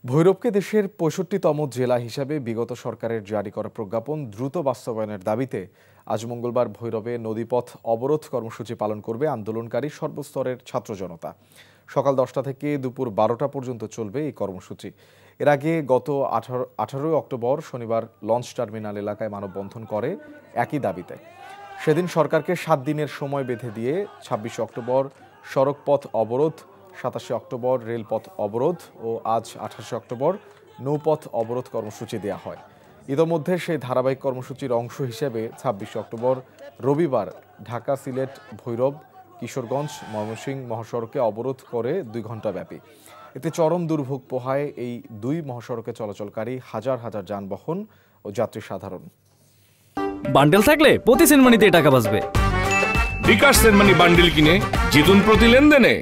ভৈরবকে দেশের ৬৫তম জেলা হিসাবে বিগত সরকারের জারি করা প্রজ্ঞাপন দ্রুত বাস্তবায়নের দাবিতে আজ মঙ্গলবার ভৈরবে নদীপথ অবরোধ কর্মসূচি পালন করবে আন্দোলনকারী সর্বস্তরের ছাত্র জনতা। সকাল ১০টা থেকে দুপুর ১২টা পর্যন্ত চলবে এই কর্মসূচি। এর আগে গত ১৮ অক্টোবর শনিবার লঞ্চ টার্মিনাল এলাকায় মানববন্ধন করে একই দাবিতে। সেদিন সরকারকে ৭ দিনের সময় বেঁধে দিয়ে ২৬ অক্টোবর সড়কপথ অবরোধ, ২৭ অক্টোবর রেলপথ অবরোধ ও আজ ২৮ অক্টোবর নৌপথ অবরোধ কর্মসূচি দেওয়া হয়। ইতোমধ্যে সেই ধারাবাহিক কর্মসূচির অংশ হিসেবে ২৬ অক্টোবর রবিবার ঢাকা, সিলেট, ভৈরব, কিশোরগঞ্জ, ময়মনসিংহ মহাসড়কে অবরোধ করে ২ ঘণ্টা ব্যাপী। এতে চরম দুর্ভোগ পোহায় এই দুই মহাসড়কে চলাচলকারী হাজার হাজার যানবাহন ও যাত্রী সাধারণ। বান্ডেল থাকলে প্রতি সেনমানিতে টাকা বাঁচবে। বিকাশ সেনমানি বান্ডেল কিনে জিতুন প্রতি লেনদেনে।